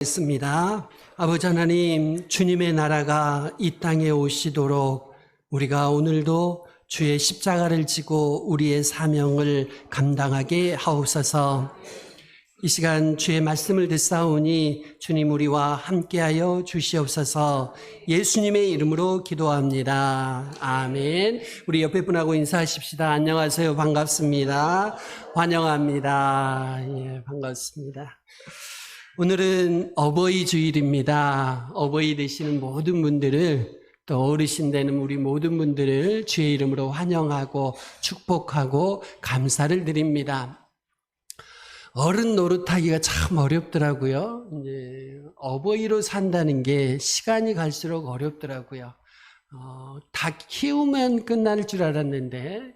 있습니다. 아버지 하나님, 주님의 나라가 이 땅에 오시도록 우리가 오늘도 주의 십자가를 지고 우리의 사명을 감당하게 하옵소서. 이 시간 주의 말씀을 듣사오니 주님 우리와 함께하여 주시옵소서. 예수님의 이름으로 기도합니다. 아멘. 우리 옆에 분하고 인사하십시다. 안녕하세요. 반갑습니다. 환영합니다. 예, 반갑습니다. 오늘은 어버이 주일입니다. 어버이 되시는 모든 분들을, 또 어르신 되는 우리 모든 분들을 주의 이름으로 환영하고 축복하고 감사를 드립니다. 어른 노릇하기가 참 어렵더라고요. 이제 어버이로 산다는 게 시간이 갈수록 어렵더라고요. 다 키우면 끝날 줄 알았는데,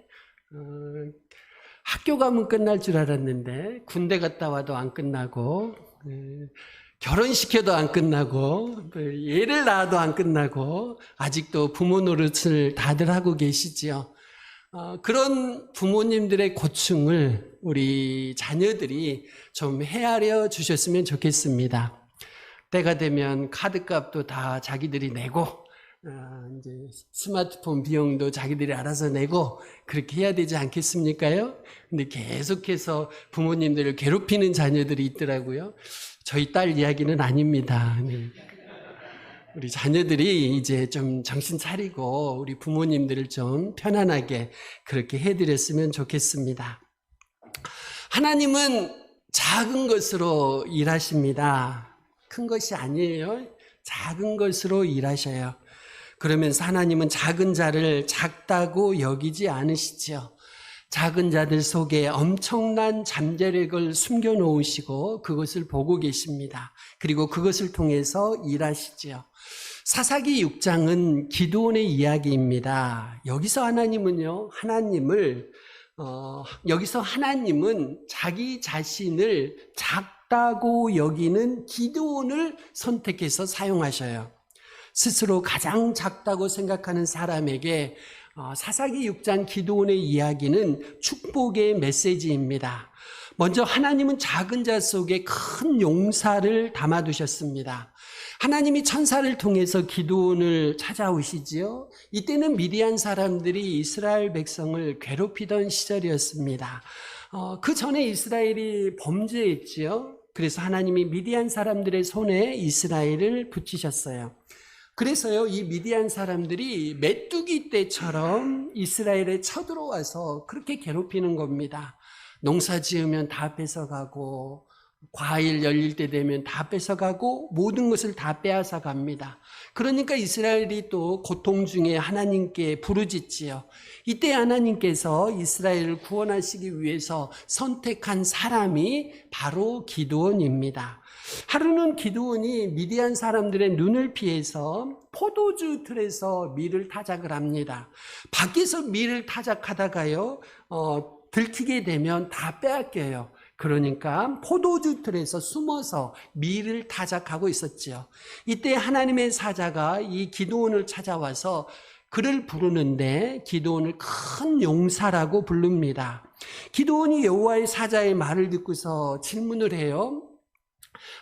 학교 가면 끝날 줄 알았는데, 군대 갔다 와도 안 끝나고, 결혼시켜도 안 끝나고, 애를 낳아도 안 끝나고, 아직도 부모 노릇을 다들 하고 계시지요. 그런 부모님들의 고충을 우리 자녀들이 좀 헤아려 주셨으면 좋겠습니다. 때가 되면 카드값도 다 자기들이 내고, 이제 스마트폰 비용도 자기들이 알아서 내고, 그렇게 해야 되지 않겠습니까요? 근데 계속해서 부모님들을 괴롭히는 자녀들이 있더라고요. 저희 딸 이야기는 아닙니다. 우리 자녀들이 이제 좀 정신 차리고 우리 부모님들을 좀 편안하게 그렇게 해드렸으면 좋겠습니다. 하나님은 작은 것으로 일하십니다. 큰 것이 아니에요. 작은 것으로 일하셔요. 그러면서 하나님은 작은 자를 작다고 여기지 않으시죠. 작은 자들 속에 엄청난 잠재력을 숨겨놓으시고 그것을 보고 계십니다. 그리고 그것을 통해서 일하시지요. 사사기 6장은 기드온의 이야기입니다. 여기서 하나님은 자기 자신을 작다고 여기는 기드온을 선택해서 사용하셔요. 스스로 가장 작다고 생각하는 사람에게 사사기 6장 기드온의 이야기는 축복의 메시지입니다. 먼저 하나님은 작은 자 속에 큰 용사를 담아두셨습니다. 하나님이 천사를 통해서 기드온을 찾아오시지요. 이때는 미디안 사람들이 이스라엘 백성을 괴롭히던 시절이었습니다. 그 전에 이스라엘이 범죄했지요. 그래서 하나님이 미디안 사람들의 손에 이스라엘을 붙이셨어요. 그래서요, 이 미디안 사람들이 메뚜기 떼처럼 이스라엘에 쳐들어와서 그렇게 괴롭히는 겁니다. 농사 지으면 다 뺏어가고, 과일 열릴 때 되면 다 뺏어가고, 모든 것을 다 빼앗아 갑니다. 그러니까 이스라엘이 또 고통 중에 하나님께 부르짖지요. 이때 하나님께서 이스라엘을 구원하시기 위해서 선택한 사람이 바로 기드온입니다. 하루는 기드온이 미디안 사람들의 눈을 피해서 포도주 틀에서 밀을 타작을 합니다. 밖에서 밀을 타작하다가요, 들키게 되면 다 빼앗겨요. 그러니까 포도주 틀에서 숨어서 밀을 타작하고 있었지요. 이때 하나님의 사자가 이 기드온을 찾아와서 그를 부르는데 기드온을 큰 용사라고 부릅니다. 기드온이 여호와의 사자의 말을 듣고서 질문을 해요.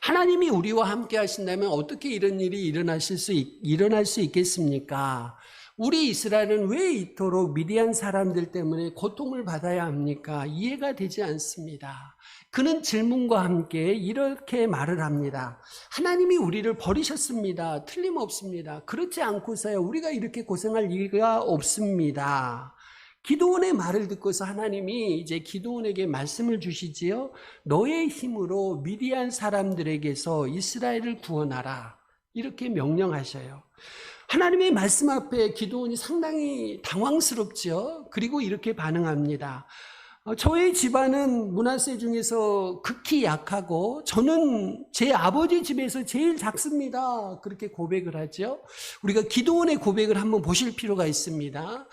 하나님이 우리와 함께 하신다면 어떻게 이런 일이 일어날 수 있겠습니까? 우리 이스라엘은 왜 이토록 미디안 사람들 때문에 고통을 받아야 합니까? 이해가 되지 않습니다. 그는 질문과 함께 이렇게 말을 합니다. 하나님이 우리를 버리셨습니다. 틀림없습니다. 그렇지 않고서야 우리가 이렇게 고생할 이유가 없습니다. 기드온의 말을 듣고서 하나님이 이제 기드온에게 말씀을 주시지요. 너의 힘으로 미디안 사람들에게서 이스라엘을 구원하라. 이렇게 명령하셔요. 하나님의 말씀 앞에 기드온이 상당히 당황스럽죠. 그리고 이렇게 반응합니다. 저의 집안은 므낫세 중에서 극히 약하고 저는 제 아버지 집에서 제일 작습니다. 그렇게 고백을 하죠. 우리가 기드온의 고백을 한번 보실 필요가 있습니다.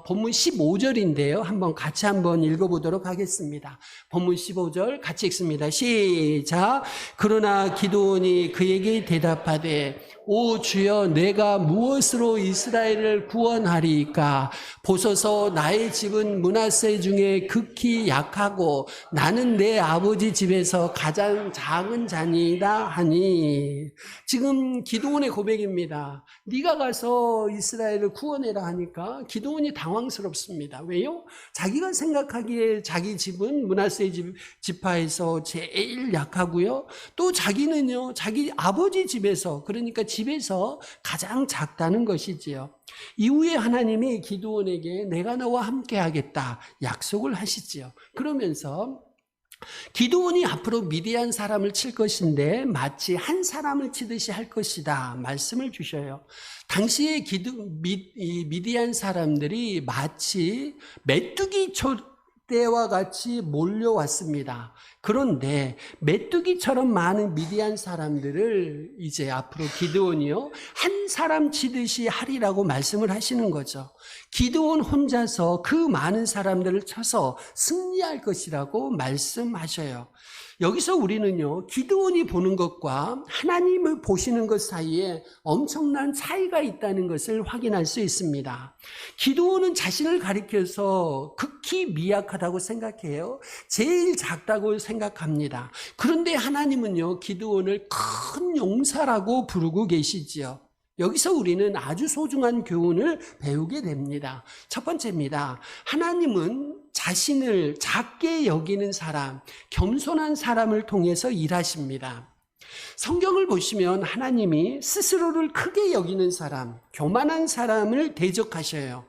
본문 15절인데요. 같이 한번 읽어보도록 하겠습니다. 본문 15절 같이 읽습니다. 시작. 그러나 기드온이 그에게 대답하되 오 주여, 내가 무엇으로 이스라엘을 구원하리이까? 보소서, 나의 집은 므낫세 중에 극히 약하고 나는 내 아버지 집에서 가장 작은 자니이다 하니. 지금 기드온의 고백입니다. 네가 가서 이스라엘을 구원해라 하니까 기드온이 당황스럽습니다. 왜요? 자기가 생각하기에 자기 집은 므낫세 지파에서 제일 약하고요. 또 자기는요, 자기 아버지 집에서, 그러니까 집에서 가장 작다는 것이지요. 이후에 하나님이 기드온에게 내가 너와 함께 하겠다 약속을 하시지요. 그러면서 기드온이 앞으로 미디안 사람을 칠 것인데 마치 한 사람을 치듯이 할 것이다 말씀을 주셔요. 당시에 미디안 사람들이 마치 메뚜기 때와 같이 몰려왔습니다. 그런데 메뚜기처럼 많은 미디안 사람들을 이제 앞으로 기드온이요, 한 사람 치듯이 하리라고 말씀을 하시는 거죠. 기드온 혼자서 그 많은 사람들을 쳐서 승리할 것이라고 말씀하셔요. 여기서 우리는요, 기드온이 보는 것과 하나님을 보시는 것 사이에 엄청난 차이가 있다는 것을 확인할 수 있습니다. 기드온은 자신을 가리켜서 극히 미약하다고 생각해요. 제일 작다고 생각합니다. 그런데 하나님은요, 기드온을 큰 용사라고 부르고 계시지요. 여기서 우리는 아주 소중한 교훈을 배우게 됩니다. 첫 번째입니다. 하나님은 자신을 작게 여기는 사람, 겸손한 사람을 통해서 일하십니다. 성경을 보시면 하나님이 스스로를 크게 여기는 사람, 교만한 사람을 대적하셔요.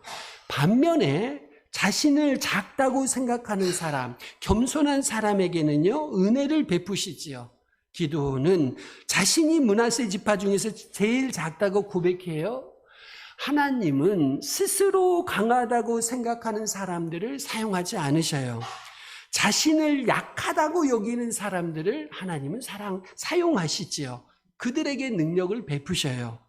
반면에 자신을 작다고 생각하는 사람, 겸손한 사람에게는요, 은혜를 베푸시지요. 기드온은 자신이 므낫세 지파 중에서 제일 작다고 고백해요. 하나님은 스스로 강하다고 생각하는 사람들을 사용하지 않으셔요. 자신을 약하다고 여기는 사람들을 하나님은 사용하시지요. 그들에게 능력을 베푸셔요.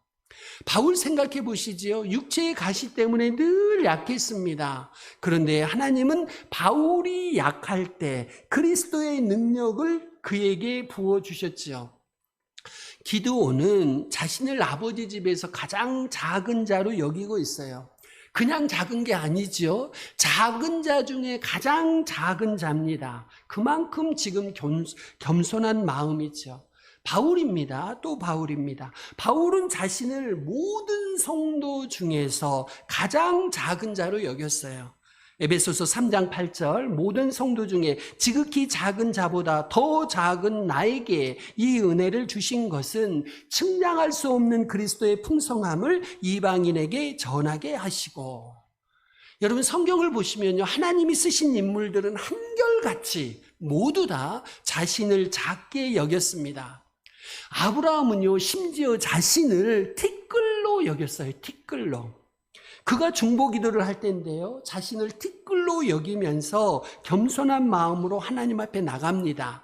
바울 생각해 보시지요. 육체의 가시 때문에 늘 약했습니다. 그런데 하나님은 바울이 약할 때 그리스도의 능력을 그에게 부어주셨지요. 기드온은 자신을 아버지 집에서 가장 작은 자로 여기고 있어요. 그냥 작은 게 아니죠. 작은 자 중에 가장 작은 자입니다. 그만큼 지금 겸손한 마음이죠. 바울입니다. 또 바울입니다. 바울은 자신을 모든 성도 중에서 가장 작은 자로 여겼어요. 에베소서 3장 8절, 모든 성도 중에 지극히 작은 자보다 더 작은 나에게 이 은혜를 주신 것은 측량할 수 없는 그리스도의 풍성함을 이방인에게 전하게 하시고. 여러분, 성경을 보시면요, 하나님이 쓰신 인물들은 한결같이 모두 다 자신을 작게 여겼습니다. 아브라함은요, 심지어 자신을 티끌로 여겼어요. 티끌로. 그가 중보기도를 할 때인데요, 자신을 티끌로 여기면서 겸손한 마음으로 하나님 앞에 나갑니다.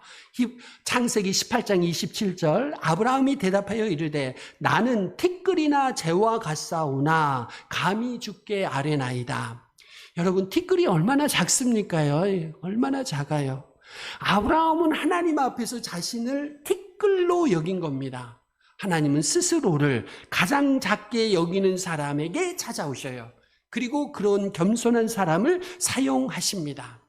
창세기 18장 27절, 아브라함이 대답하여 이르되 나는 티끌이나 재와 같사오나 감히 주께 아뢰나이다. 여러분, 티끌이 얼마나 작습니까요? 얼마나 작아요. 아브라함은 하나님 앞에서 자신을 티끌로 여긴 겁니다. 하나님은 스스로를 가장 작게 여기는 사람에게 찾아오셔요. 그리고 그런 겸손한 사람을 사용하십니다.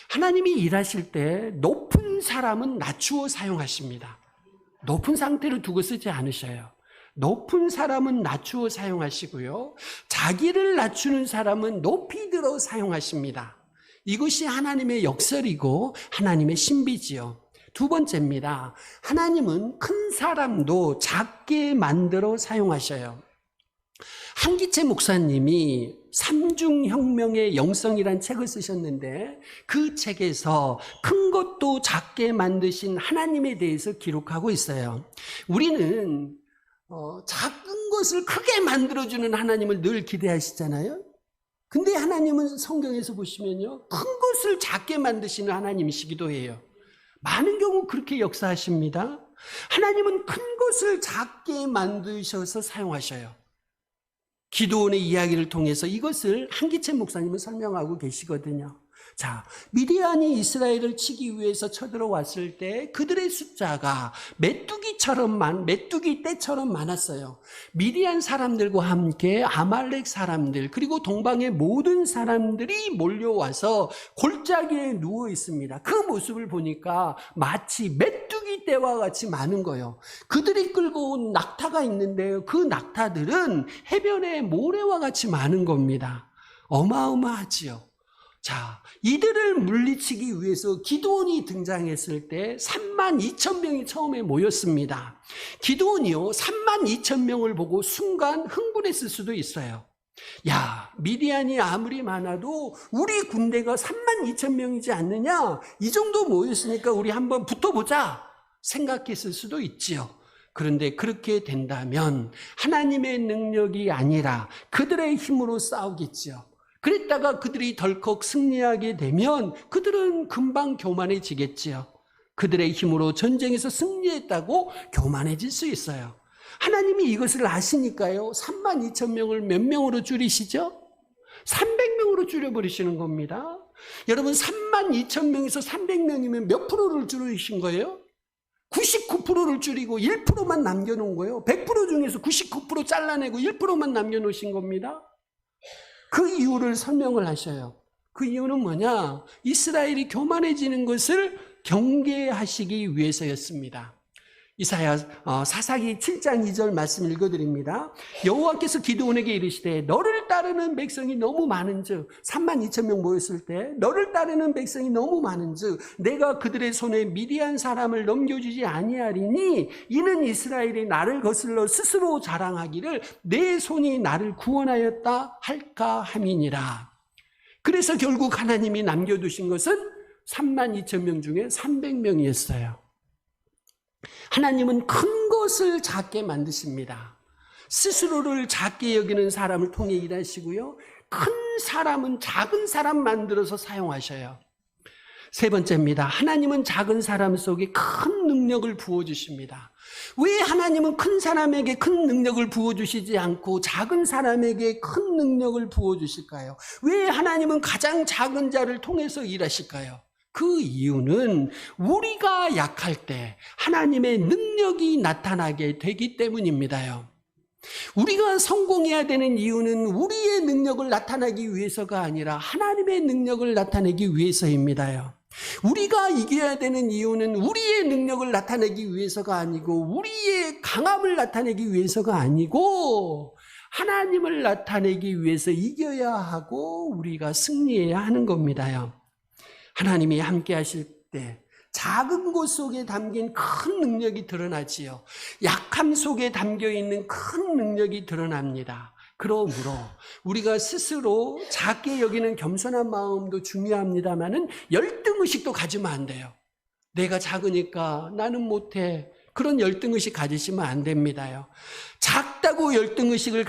하나님이 일하실 때 높은 사람은 낮추어 사용하십니다. 높은 상태로 두고 쓰지 않으셔요. 높은 사람은 낮추어 사용하시고요, 자기를 낮추는 사람은 높이 들어 사용하십니다. 이것이 하나님의 역설이고 하나님의 신비지요. 두 번째입니다. 하나님은 큰 사람도 작게 만들어 사용하셔요. 한기채 목사님이 삼중혁명의 영성이란 책을 쓰셨는데 그 책에서 큰 것도 작게 만드신 하나님에 대해서 기록하고 있어요. 우리는 작은 것을 크게 만들어주는 하나님을 늘 기대하시잖아요. 근데 하나님은 성경에서 보시면요, 큰 것을 작게 만드시는 하나님이시기도 해요. 많은 경우 그렇게 역사하십니다. 하나님은 큰 것을 작게 만드셔서 사용하셔요. 기드온의 이야기를 통해서 이것을 한기찬 목사님은 설명하고 계시거든요. 자, 미디안이 이스라엘을 치기 위해서 쳐들어왔을 때 그들의 숫자가 메뚜기 떼처럼 많았어요. 미디안 사람들과 함께 아말렉 사람들, 그리고 동방의 모든 사람들이 몰려와서 골짜기에 누워 있습니다. 그 모습을 보니까 마치 메뚜기 떼와 같이 많은 거예요. 그들이 끌고 온 낙타가 있는데요. 그 낙타들은 해변의 모래와 같이 많은 겁니다. 어마어마하지요. 자, 이들을 물리치기 위해서 기드온이 등장했을 때 32,000명이 처음에 모였습니다. 기드온이요, 32,000명을 보고 순간 흥분했을 수도 있어요. 야, 미디안이 아무리 많아도 우리 군대가 32,000명이지 않느냐? 이 정도 모였으니까 우리 한번 붙어보자 생각했을 수도 있지요. 그런데 그렇게 된다면 하나님의 능력이 아니라 그들의 힘으로 싸우겠지요. 그랬다가 그들이 덜컥 승리하게 되면 그들은 금방 교만해지겠지요. 그들의 힘으로 전쟁에서 승리했다고 교만해질 수 있어요. 하나님이 이것을 아시니까요. 32,000명을 몇 명으로 줄이시죠? 300명으로 줄여버리시는 겁니다. 여러분 32,000명에서 300명이면 몇 프로를 줄이신 거예요? 99%를 줄이고 1%만 남겨놓은 거예요. 100% 중에서 99% 잘라내고 1%만 남겨놓으신 겁니다. 그 이유를 설명을 하셔요. 그 이유는 뭐냐? 이스라엘이 교만해지는 것을 경계하시기 위해서였습니다. 이사야 사사기 7장 2절 말씀 읽어드립니다. 여호와께서 기드온에게 이르시되 너를 따르는 백성이 너무 많은즉 32,000명 모였을 때 너를 따르는 백성이 너무 많은즉 내가 그들의 손에 미디안 사람을 넘겨주지 아니하리니 이는 이스라엘이 나를 거슬러 스스로 자랑하기를 내 손이 나를 구원하였다 할까 함이니라. 그래서 결국 하나님이 남겨두신 것은 32,000명 중에 300명이었어요. 하나님은 큰 것을 작게 만드십니다. 스스로를 작게 여기는 사람을 통해 일하시고요. 큰 사람은 작은 사람 만들어서 사용하셔요. 세 번째입니다. 하나님은 작은 사람 속에 큰 능력을 부어주십니다. 왜 하나님은 큰 사람에게 큰 능력을 부어주시지 않고 작은 사람에게 큰 능력을 부어주실까요? 왜 하나님은 가장 작은 자를 통해서 일하실까요? 그 이유는 우리가 약할 때 하나님의 능력이 나타나게 되기 때문입니다요. 우리가 성공해야 되는 이유는 우리의 능력을 나타내기 위해서가 아니라 하나님의 능력을 나타내기 위해서입니다요. 우리가 이겨야 되는 이유는 우리의 능력을 나타내기 위해서가 아니고 우리의 강함을 나타내기 위해서가 아니고 하나님을 나타내기 위해서 이겨야 하고 우리가 승리해야 하는 겁니다요. 하나님이 함께 하실 때 작은 것 속에 담긴 큰 능력이 드러나지요. 약함 속에 담겨있는 큰 능력이 드러납니다. 그러므로 우리가 스스로 작게 여기는 겸손한 마음도 중요합니다만은 열등의식도 가지면 안 돼요. 내가 작으니까 나는 못해. 그런 열등의식 가지시면 안 됩니다요. 작다고 열등의식을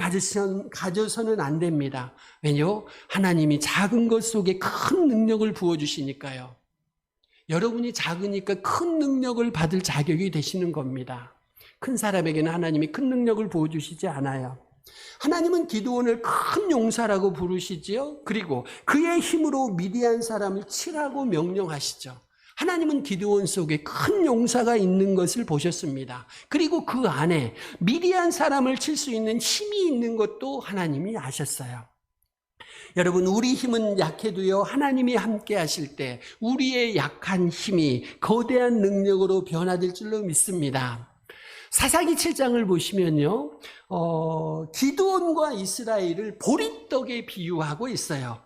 가져서는 안 됩니다. 왜냐요? 하나님이 작은 것 속에 큰 능력을 부어주시니까요. 여러분이 작으니까 큰 능력을 받을 자격이 되시는 겁니다. 큰 사람에게는 하나님이 큰 능력을 부어주시지 않아요. 하나님은 기드온을 큰 용사라고 부르시지요. 그리고 그의 힘으로 미디안 사람을 치라고 명령하시죠. 하나님은 기드온 속에 큰 용사가 있는 것을 보셨습니다. 그리고 그 안에 미디안 사람을 칠 수 있는 힘이 있는 것도 하나님이 아셨어요. 여러분, 우리 힘은 약해도요, 하나님이 함께 하실 때 우리의 약한 힘이 거대한 능력으로 변화될 줄로 믿습니다. 사사기 7장을 보시면요, 기드온과 이스라엘을 보리떡에 비유하고 있어요.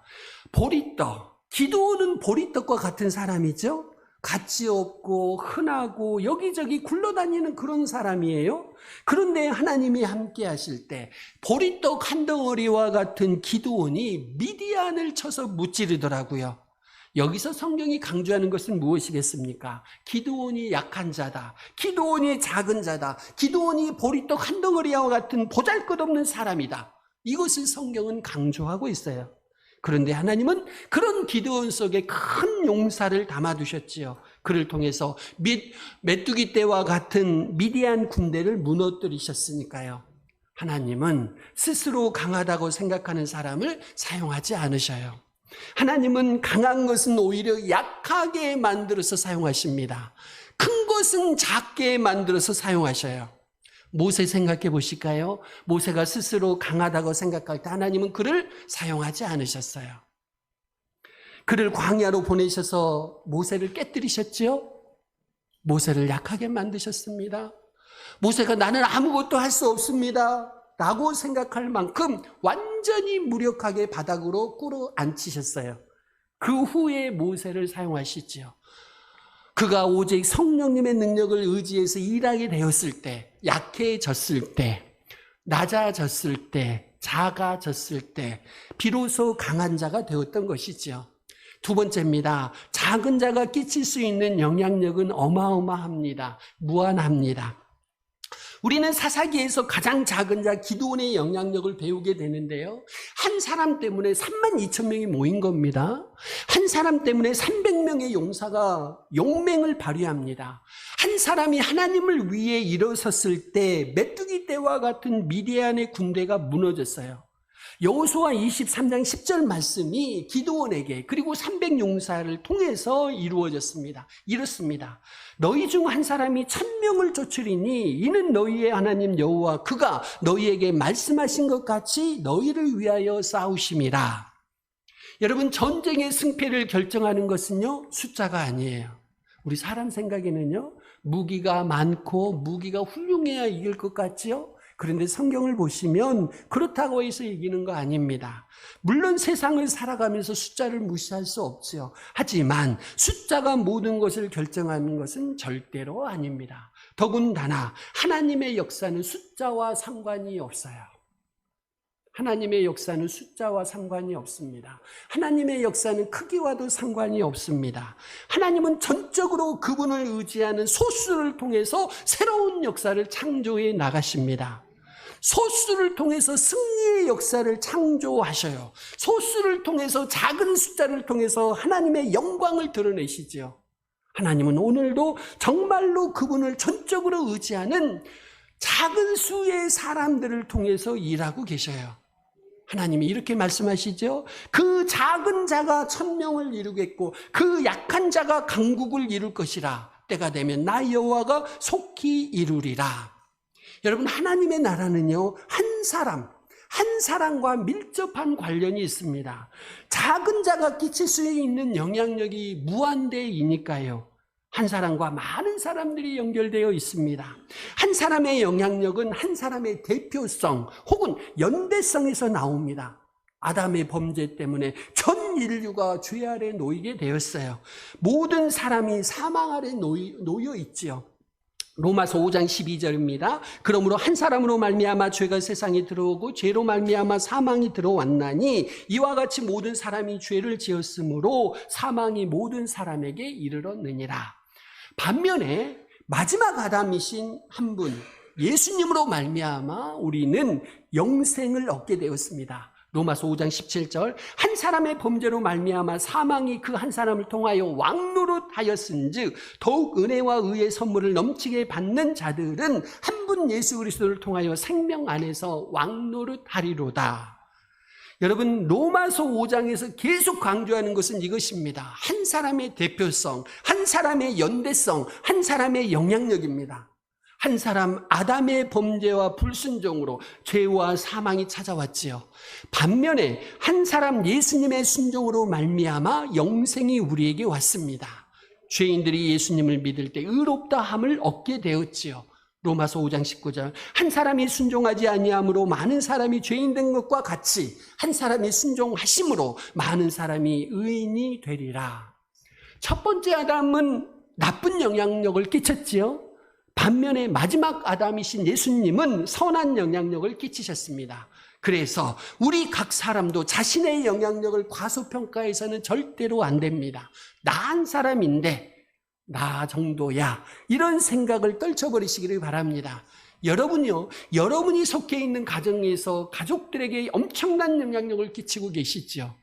보리떡. 기드온은 보리떡과 같은 사람이죠. 가치 없고 흔하고 여기저기 굴러다니는 그런 사람이에요. 그런데 하나님이 함께 하실 때 보리떡 한 덩어리와 같은 기드온이 미디안을 쳐서 무찌르더라고요. 여기서 성경이 강조하는 것은 무엇이겠습니까? 기드온이 약한 자다. 기드온이 작은 자다. 기드온이 보리떡 한 덩어리와 같은 보잘것없는 사람이다. 이것을 성경은 강조하고 있어요. 그런데 하나님은 그런 기드온 속에 큰 용사를 담아두셨지요. 그를 통해서 메뚜기 떼와 같은 미디안 군대를 무너뜨리셨으니까요. 하나님은 스스로 강하다고 생각하는 사람을 사용하지 않으셔요. 하나님은 강한 것은 오히려 약하게 만들어서 사용하십니다. 큰 것은 작게 만들어서 사용하셔요. 모세 생각해 보실까요? 모세가 스스로 강하다고 생각할 때 하나님은 그를 사용하지 않으셨어요. 그를 광야로 보내셔서 모세를 깨뜨리셨지요? 모세를 약하게 만드셨습니다. 모세가 나는 아무것도 할 수 없습니다 라고 생각할 만큼 완전히 무력하게 바닥으로 꿇어앉히셨어요. 그 후에 모세를 사용하시지요. 그가 오직 성령님의 능력을 의지해서 일하게 되었을 때, 약해졌을 때, 낮아졌을 때, 작아졌을 때 비로소 강한 자가 되었던 것이죠. 두 번째입니다. 작은 자가 끼칠 수 있는 영향력은 어마어마합니다. 무한합니다. 우리는 사사기에서 가장 작은 자 기드온의 영향력을 배우게 되는데요. 한 사람 때문에 32,000명이 모인 겁니다. 한 사람 때문에 300명의 용사가 용맹을 발휘합니다. 한 사람이 하나님을 위해 일어섰을 때 메뚜기 떼와 같은 미디안의 군대가 무너졌어요. 여호수아 23장 10절 말씀이 기드온에게 그리고 300용사를 통해서 이루어졌습니다. 이렇습니다. 너희 중 한 사람이 1000명을 쫓으리니 이는 너희의 하나님 여호와 그가 너희에게 말씀하신 것 같이 너희를 위하여 싸우심이라. 여러분, 전쟁의 승패를 결정하는 것은요, 숫자가 아니에요. 우리 사람 생각에는요, 무기가 많고 무기가 훌륭해야 이길 것 같지요? 그런데 성경을 보시면 그렇다고 해서 이기는 거 아닙니다. 물론 세상을 살아가면서 숫자를 무시할 수 없죠. 하지만 숫자가 모든 것을 결정하는 것은 절대로 아닙니다. 더군다나 하나님의 역사는 숫자와 상관이 없어요. 하나님의 역사는 숫자와 상관이 없습니다. 하나님의 역사는 크기와도 상관이 없습니다. 하나님은 전적으로 그분을 의지하는 소수를 통해서 새로운 역사를 창조해 나가십니다. 소수를 통해서 승리의 역사를 창조하셔요. 소수를 통해서 작은 숫자를 통해서 하나님의 영광을 드러내시죠. 하나님은 오늘도 정말로 그분을 전적으로 의지하는 작은 수의 사람들을 통해서 일하고 계셔요. 하나님이 이렇게 말씀하시죠. 그 작은 자가 1000명을 이루겠고 그 약한 자가 강국을 이룰 것이라. 때가 되면 나 여호와가 속히 이루리라. 여러분, 하나님의 나라는요, 한 사람과 밀접한 관련이 있습니다. 작은 자가 끼칠 수 있는 영향력이 무한대이니까요. 한 사람과 많은 사람들이 연결되어 있습니다. 한 사람의 영향력은 한 사람의 대표성 혹은 연대성에서 나옵니다. 아담의 범죄 때문에 전 인류가 죄 아래 놓이게 되었어요. 모든 사람이 사망 아래 놓여 있지요. 로마서 5장 12절입니다. 그러므로 한 사람으로 말미암아 죄가 세상에 들어오고 죄로 말미암아 사망이 들어왔나니 이와 같이 모든 사람이 죄를 지었으므로 사망이 모든 사람에게 이르렀느니라. 반면에 마지막 아담이신 한 분 예수님으로 말미암아 우리는 영생을 얻게 되었습니다. 로마서 5장 17절 한 사람의 범죄로 말미암아 사망이 그 한 사람을 통하여 왕노릇하였은즉 더욱 은혜와 의의 선물을 넘치게 받는 자들은 한 분 예수 그리스도를 통하여 생명 안에서 왕노릇하리로다. 여러분, 로마서 5장에서 계속 강조하는 것은 이것입니다. 한 사람의 대표성, 한 사람의 연대성, 한 사람의 영향력입니다. 한 사람 아담의 범죄와 불순종으로 죄와 사망이 찾아왔지요. 반면에 한 사람 예수님의 순종으로 말미암아 영생이 우리에게 왔습니다. 죄인들이 예수님을 믿을 때 의롭다함을 얻게 되었지요. 로마서 5장 19절 한 사람이 순종하지 아니함으로 많은 사람이 죄인 된 것과 같이 한 사람이 순종하심으로 많은 사람이 의인이 되리라. 첫 번째 아담은 나쁜 영향력을 끼쳤지요. 반면에 마지막 아담이신 예수님은 선한 영향력을 끼치셨습니다. 그래서 우리 각 사람도 자신의 영향력을 과소평가해서는 절대로 안 됩니다. 나 한 사람인데 나 정도야, 이런 생각을 떨쳐버리시기를 바랍니다. 여러분요, 여러분이 속해 있는 가정에서 가족들에게 엄청난 영향력을 끼치고 계시죠.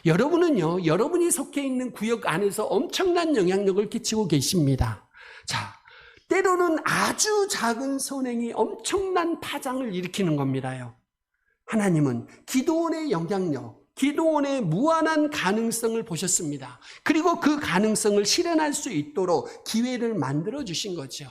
여러분은요, 여러분이 속해 있는 구역 안에서 엄청난 영향력을 끼치고 계십니다. 자, 때로는 아주 작은 선행이 엄청난 파장을 일으키는 겁니다요. 하나님은 기드온의 영향력, 기드온의 무한한 가능성을 보셨습니다. 그리고 그 가능성을 실현할 수 있도록 기회를 만들어 주신 거죠.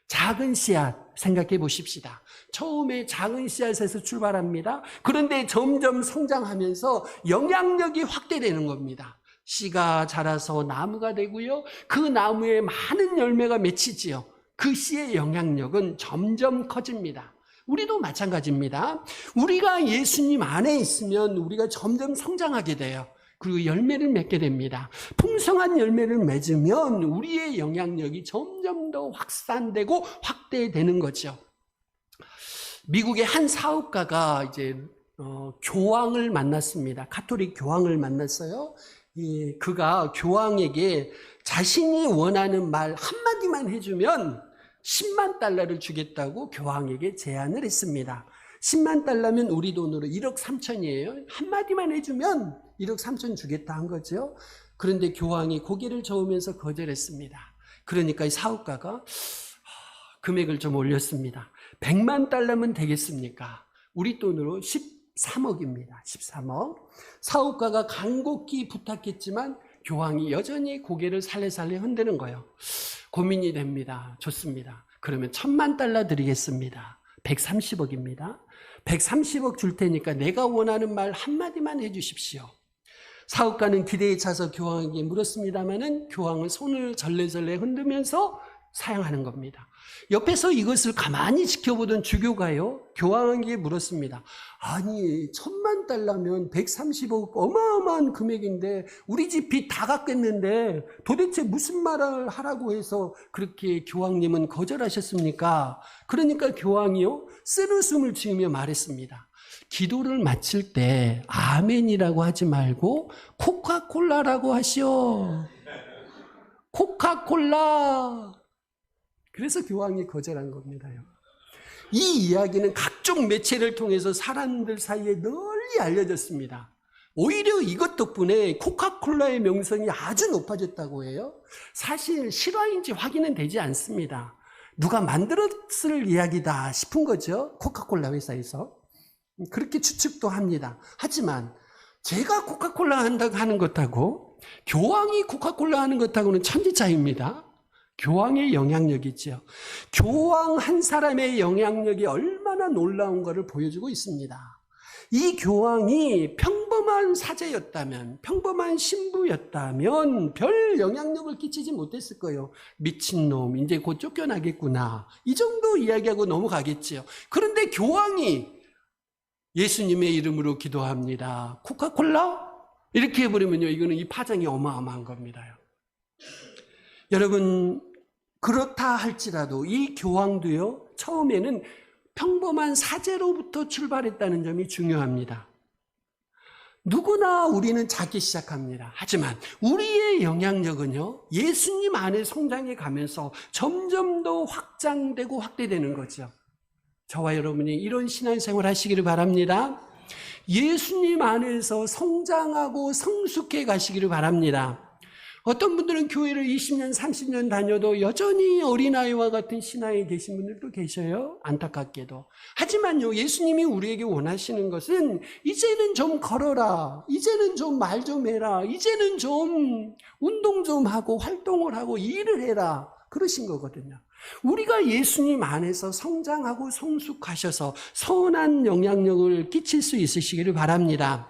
작은 씨앗 생각해 보십시다. 처음에 작은 씨앗에서 출발합니다. 그런데 점점 성장하면서 영향력이 확대되는 겁니다. 씨가 자라서 나무가 되고요. 그 나무에 많은 열매가 맺히지요. 그 씨의 영향력은 점점 커집니다. 우리도 마찬가지입니다. 우리가 예수님 안에 있으면 우리가 점점 성장하게 돼요. 그리고 열매를 맺게 됩니다. 풍성한 열매를 맺으면 우리의 영향력이 점점 더 확산되고 확대되는 거죠. 미국의 한 사업가가 이제 교황을 만났습니다. 가톨릭 교황을 만났어요. 그가 교황에게 자신이 원하는 말 한마디만 해주면 10만 달러를 주겠다고 교황에게 제안을 했습니다. 10만 달러면 우리 돈으로 1억 3천이에요. 한마디만 해주면 1억 3천 주겠다 한 거죠. 그런데 교황이 고개를 저으면서 거절했습니다. 그러니까 이 사업가가 금액을 좀 올렸습니다. 100만 달러면 되겠습니까? 우리 돈으로 13억입니다. 13억. 사업가가 간곡히 부탁했지만 교황이 여전히 고개를 살래살래 흔드는 거예요. 고민이 됩니다. 좋습니다. 그러면 1000만 달러 드리겠습니다. 130억입니다. 130억 줄 테니까 내가 원하는 말 한마디만 해주십시오. 사업가는 기대에 차서 교황에게 물었습니다마는 교황은 손을 절레절레 흔들면서 사양하는 겁니다. 옆에서 이것을 가만히 지켜보던 주교가요, 교황에게 물었습니다. 아니, 1000만 달러면 130억 어마어마한 금액인데 우리 집 빚 다 갚겠는데 도대체 무슨 말을 하라고 해서 그렇게 교황님은 거절하셨습니까? 그러니까 교황이요, 쓰르숨을 지으며 말했습니다. 기도를 마칠 때 아멘이라고 하지 말고 코카콜라라고 하시오. 코카콜라. 그래서 교황이 거절한 겁니다요. 이 이야기는 각종 매체를 통해서 사람들 사이에 널리 알려졌습니다. 오히려 이것 덕분에 코카콜라의 명성이 아주 높아졌다고 해요. 사실 실화인지 확인은 되지 않습니다. 누가 만들었을 이야기다 싶은 거죠. 코카콜라 회사에서. 그렇게 추측도 합니다. 하지만 제가 코카콜라 한다고 하는 것하고 교황이 코카콜라 하는 것하고는 천지 차이입니다. 교황의 영향력이죠. 교황 한 사람의 영향력이 얼마나 놀라운 것을 보여주고 있습니다. 이 교황이 평범한 사제였다면, 평범한 신부였다면 별 영향력을 끼치지 못했을 거예요. 미친놈, 이제 곧 쫓겨나겠구나. 이 정도 이야기하고 넘어가겠지요. 그런데 교황이 예수님의 이름으로 기도합니다. 코카콜라? 이렇게 해버리면요, 이거는 이 파장이 어마어마한 겁니다요. 여러분, 그렇다 할지라도 이 교황도요, 처음에는 평범한 사제로부터 출발했다는 점이 중요합니다. 누구나 우리는 작게 시작합니다. 하지만 우리의 영향력은요, 예수님 안에 성장해 가면서 점점 더 확장되고 확대되는 거죠. 저와 여러분이 이런 신앙생활 하시기를 바랍니다. 예수님 안에서 성장하고 성숙해 가시기를 바랍니다. 어떤 분들은 교회를 20년, 30년 다녀도 여전히 어린아이와 같은 신앙에 계신 분들도 계셔요. 안타깝게도. 하지만요, 예수님이 우리에게 원하시는 것은 이제는 좀 걸어라. 이제는 좀 말 좀 해라. 이제는 좀 운동 좀 하고 활동을 하고 일을 해라. 그러신 거거든요. 우리가 예수님 안에서 성장하고 성숙하셔서 선한 영향력을 끼칠 수 있으시기를 바랍니다.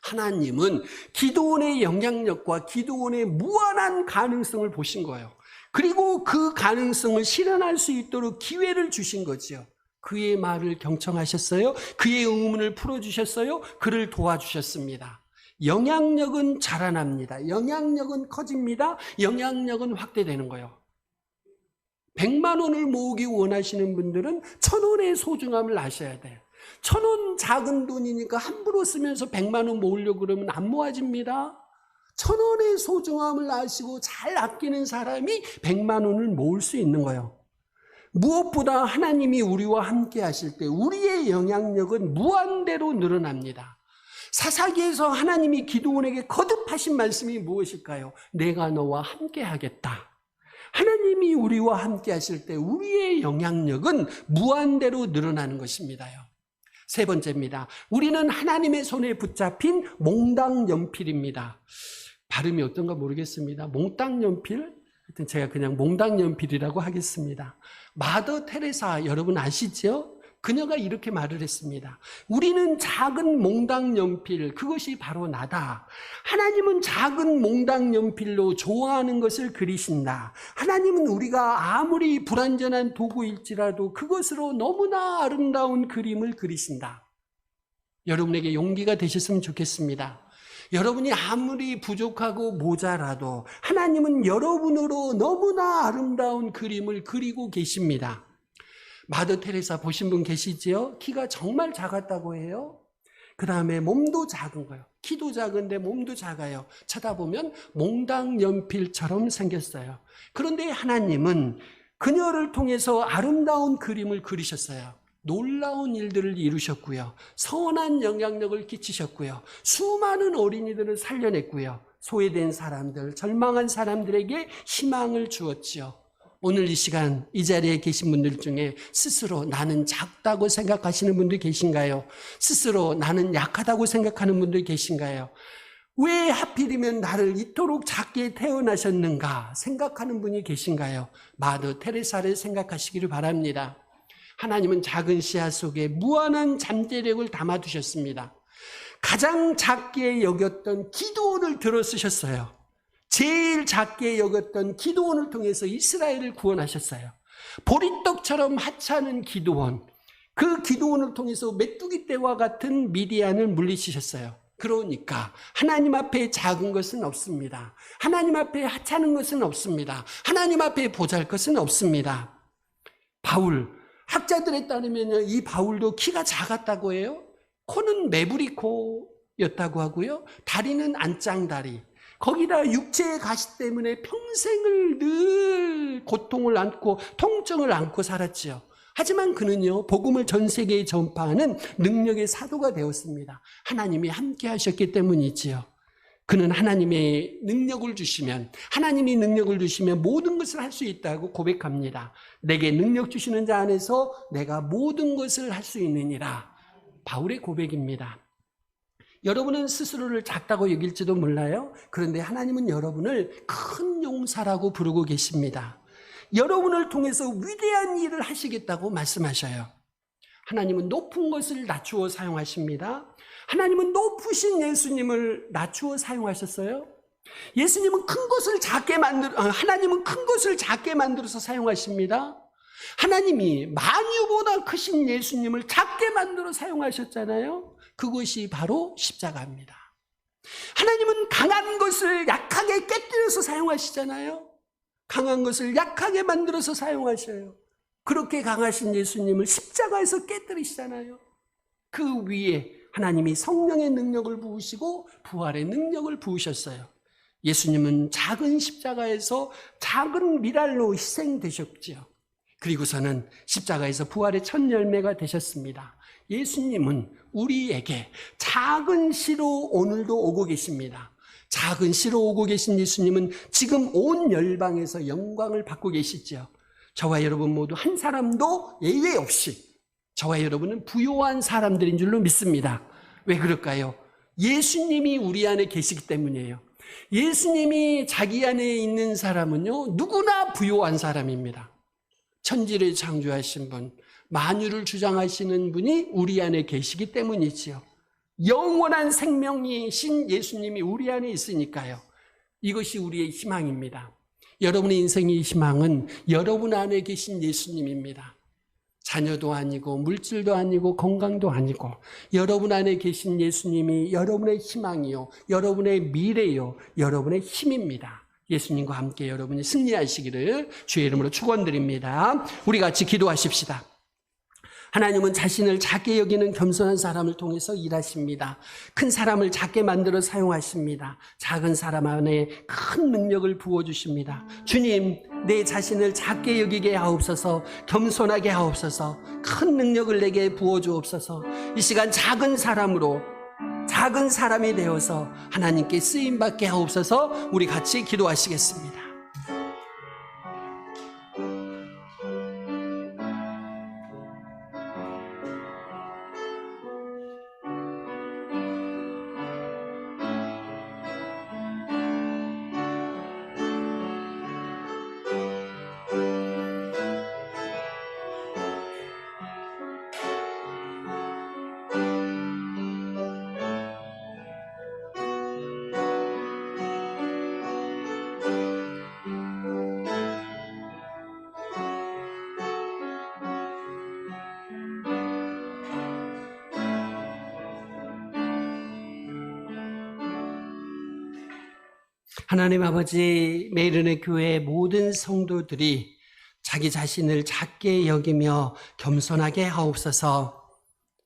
하나님은 기드온의 영향력과 기드온의 무한한 가능성을 보신 거예요. 그리고 그 가능성을 실현할 수 있도록 기회를 주신 거죠. 그의 말을 경청하셨어요. 그의 의문을 풀어주셨어요. 그를 도와주셨습니다. 영향력은 자라납니다. 영향력은 커집니다. 영향력은 확대되는 거예요. 100만 원을 모으기 원하시는 분들은 1000원의 소중함을 아셔야 돼요. 1000원 작은 돈이니까 함부로 쓰면서 100만 원 모으려고 그러면 안 모아집니다. 1000원의 소중함을 아시고 잘 아끼는 사람이 100만 원을 모을 수 있는 거예요. 무엇보다 하나님이 우리와 함께 하실 때 우리의 영향력은 무한대로 늘어납니다. 사사기에서 하나님이 기드온에게 거듭하신 말씀이 무엇일까요? 내가 너와 함께 하겠다. 하나님이 우리와 함께 하실 때 우리의 영향력은 무한대로 늘어나는 것입니다요. 세 번째입니다. 우리는 하나님의 손에 붙잡힌 몽당 연필입니다. 발음이 어떤가 모르겠습니다. 몽당 연필? 하여튼 제가 그냥 몽당 연필이라고 하겠습니다. 마더 테레사 여러분 아시죠? 그녀가 이렇게 말을 했습니다. 우리는 작은 몽당 연필, 그것이 바로 나다. 하나님은 작은 몽당 연필로 좋아하는 것을 그리신다. 하나님은 우리가 아무리 불완전한 도구일지라도 그것으로 너무나 아름다운 그림을 그리신다. 여러분에게 용기가 되셨으면 좋겠습니다. 여러분이 아무리 부족하고 모자라도 하나님은 여러분으로 너무나 아름다운 그림을 그리고 계십니다. 마더 테레사 보신 분 계시지요? 키가 정말 작았다고 해요. 그 다음에 몸도 작은 거예요. 키도 작은데 몸도 작아요. 쳐다보면 몽당 연필처럼 생겼어요. 그런데 하나님은 그녀를 통해서 아름다운 그림을 그리셨어요. 놀라운 일들을 이루셨고요. 선한 영향력을 끼치셨고요. 수많은 어린이들을 살려냈고요. 소외된 사람들, 절망한 사람들에게 희망을 주었지요. 오늘 이 시간 이 자리에 계신 분들 중에 스스로 나는 작다고 생각하시는 분들 계신가요? 스스로 나는 약하다고 생각하는 분들 계신가요? 왜 하필이면 나를 이토록 작게 태어나셨는가 생각하는 분이 계신가요? 마더 테레사를 생각하시기를 바랍니다. 하나님은 작은 씨앗 속에 무한한 잠재력을 담아두셨습니다. 가장 작게 여겼던 기드온을 들어 쓰셨어요. 제일 작게 여겼던 기드온을 통해서 이스라엘을 구원하셨어요. 보리떡처럼 하찮은 기드온, 그 기드온을 통해서 메뚜기 떼와 같은 미디안을 물리치셨어요. 그러니까 하나님 앞에 작은 것은 없습니다. 하나님 앞에 하찮은 것은 없습니다. 하나님 앞에 보잘것은 없습니다. 바울, 학자들에 따르면 이 바울도 키가 작았다고 해요. 코는 매부리 코였다고 하고요. 다리는 안짱다리. 거기다 육체의 가시 때문에 평생을 늘 고통을 안고 통증을 안고 살았지요. 하지만 그는요, 복음을 전 세계에 전파하는 능력의 사도가 되었습니다. 하나님이 함께 하셨기 때문이지요. 그는 하나님의 능력을 주시면, 하나님이 능력을 주시면 모든 것을 할 수 있다고 고백합니다. 내게 능력 주시는 자 안에서 내가 모든 것을 할 수 있느니라. 바울의 고백입니다. 여러분은 스스로를 작다고 여길지도 몰라요. 그런데 하나님은 여러분을 큰 용사라고 부르고 계십니다. 여러분을 통해서 위대한 일을 하시겠다고 말씀하셔요. 하나님은 높은 것을 낮추어 사용하십니다. 하나님은 높으신 예수님을 낮추어 사용하셨어요. 예수님은 큰 것을 작게 하나님은 큰 것을 작게 만들어서 사용하십니다. 하나님이 만유보다 크신 예수님을 작게 만들어 사용하셨잖아요. 그것이 바로 십자가입니다. 하나님은 강한 것을 약하게 깨뜨려서 사용하시잖아요. 강한 것을 약하게 만들어서 사용하셔요. 그렇게 강하신 예수님을 십자가에서 깨뜨리시잖아요. 그 위에 하나님이 성령의 능력을 부으시고 부활의 능력을 부으셨어요. 예수님은 작은 십자가에서 작은 미랄로 희생되셨지요. 그리고서는 십자가에서 부활의 첫 열매가 되셨습니다. 예수님은 우리에게 작은 시로 오늘도 오고 계십니다. 작은 시로 오고 계신 예수님은 지금 온 열방에서 영광을 받고 계시죠. 저와 여러분 모두 한 사람도 예외 없이 저와 여러분은 부요한 사람들인 줄로 믿습니다. 왜 그럴까요? 예수님이 우리 안에 계시기 때문이에요. 예수님이 자기 안에 있는 사람은요, 누구나 부요한 사람입니다. 천지를 창조하신 분, 만유를 주장하시는 분이 우리 안에 계시기 때문이지요. 영원한 생명이신 예수님이 우리 안에 있으니까요. 이것이 우리의 희망입니다. 여러분의 인생의 희망은 여러분 안에 계신 예수님입니다. 자녀도 아니고 물질도 아니고 건강도 아니고 여러분 안에 계신 예수님이 여러분의 희망이요, 여러분의 미래요, 여러분의 힘입니다. 예수님과 함께 여러분이 승리하시기를 주의 이름으로 축원드립니다. 우리 같이 기도하십시다. 하나님은 자신을 작게 여기는 겸손한 사람을 통해서 일하십니다. 큰 사람을 작게 만들어 사용하십니다. 작은 사람 안에 큰 능력을 부어주십니다. 주님, 내 자신을 작게 여기게 하옵소서, 겸손하게 하옵소서, 큰 능력을 내게 부어주옵소서. 이 시간 작은 사람으로, 작은 사람이 되어서 하나님께 쓰임받게 하옵소서. 우리 같이 기도하시겠습니다. 하나님 아버지, 매일은혜 교회 모든 성도들이 자기 자신을 작게 여기며 겸손하게 하옵소서.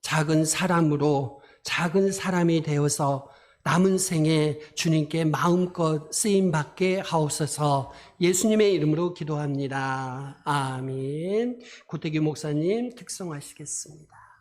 작은 사람으로 작은 사람이 되어서 남은 생에 주님께 마음껏 쓰임받게 하옵소서. 예수님의 이름으로 기도합니다. 아멘. 고태규 목사님 특성하시겠습니다.